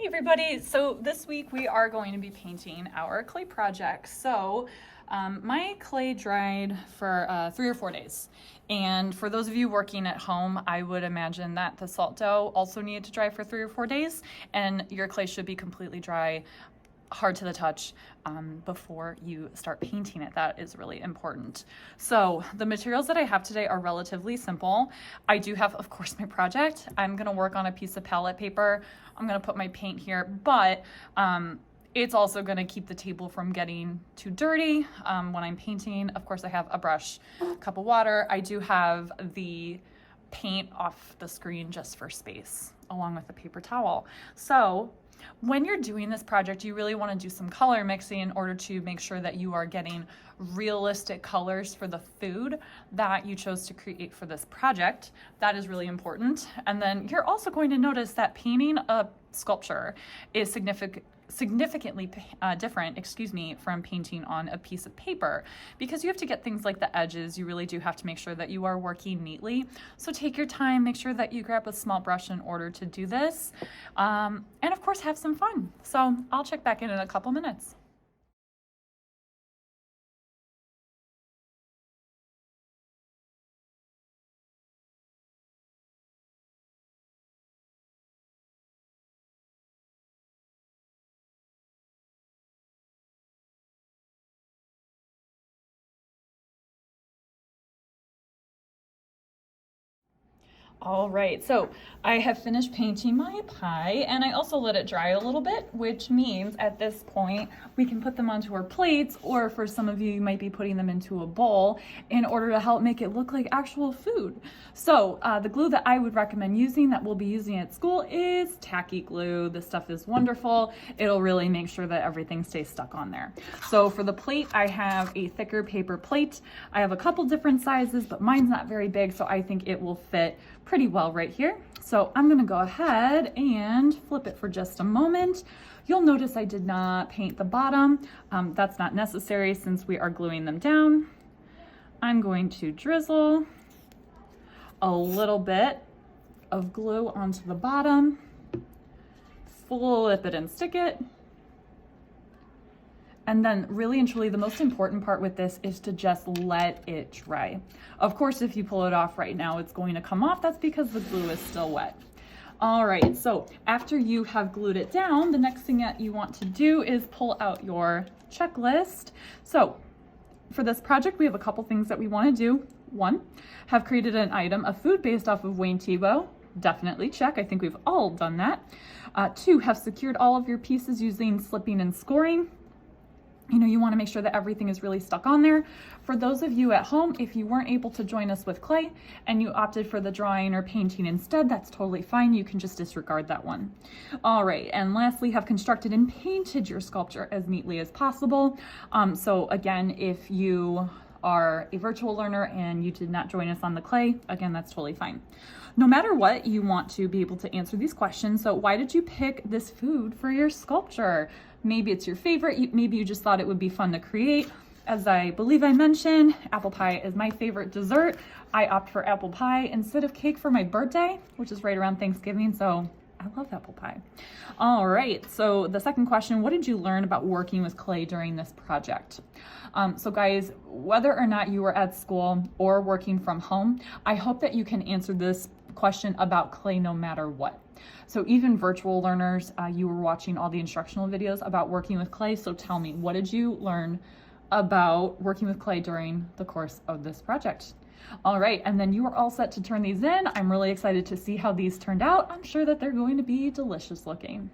Hey everybody, so this week we are going to be painting our clay project. My clay dried for 3 or 4 days. And for those of you working at home, I would imagine that the salt dough also needed to dry for 3 or 4 days, and your clay should be completely dry, hard to the touch, before you start painting it. That is really important. So the materials that I have today are relatively simple. I do have, of course, my project. I'm gonna work on a piece of palette paper. I'm gonna put my paint here, but it's also gonna keep the table from getting too dirty when I'm painting. Of course, I have a brush, a cup of water. I do have the paint off the screen just for space, along with a paper towel. So when you're doing this project, you really want to do some color mixing in order to make sure that you are getting realistic colors for the food that you chose to create for this project. That is really important. And then you're also going to notice that painting a sculpture is significantly different, from painting on a piece of paper, because you have to get things like the edges. You really do have to make sure that you are working neatly. So take your time, make sure that you grab a small brush in order to do this. And of course, have some fun. So I'll check back in a couple minutes. All right, so I have finished painting my pie, and I also let it dry a little bit, which means at this point we can put them onto our plates, or for some of you, you might be putting them into a bowl in order to help make it look like actual food. So the glue that I would recommend using, that we'll be using at school, is tacky glue. This stuff is wonderful. It'll really make sure that everything stays stuck on there. So for the plate, I have a thicker paper plate. I have a couple different sizes, but mine's not very big, so I think it will fit pretty well right here. So I'm gonna go ahead and flip it for just a moment. You'll notice I did not paint the bottom. That's not necessary since we are gluing them down. I'm going to drizzle a little bit of glue onto the bottom, flip it and stick it. And then really and truly, the most important part with this is to just let it dry. Of course, if you pull it off right now, it's going to come off. That's because the glue is still wet. All right, so after you have glued it down, the next thing that you want to do is pull out your checklist. So for this project, we have a couple things that we want to do. 1, have created an item of food based off of Wayne Thiebaud. Definitely check. I think we've all done that. 2, have secured all of your pieces using slipping and scoring. You want to make sure that everything is really stuck on there. For those of you at home, if you weren't able to join us with clay and you opted for the drawing or painting instead, that's totally fine. You can just disregard that one. All right, and lastly, have constructed and painted your sculpture as neatly as possible. So again, if you are a virtual learner and you did not join us on the clay, again, that's totally fine. No matter what, you want to be able to answer these questions. So why did you pick this food for your sculpture? Maybe it's your favorite, maybe you just thought it would be fun to create. As I believe I mentioned, apple pie is my favorite dessert. I opt for apple pie instead of cake for my birthday, which is right around Thanksgiving, so I love apple pie. All right, so the second question, what did you learn about working with clay during this project? So guys, whether or not you were at school or working from home, I hope that you can answer this question about clay no matter what. So even virtual learners, you were watching all the instructional videos about working with clay. So tell me, what did you learn about working with clay during the course of this project? All right, and then you are all set to turn these in. I'm really excited to see how these turned out. I'm sure that they're going to be delicious looking.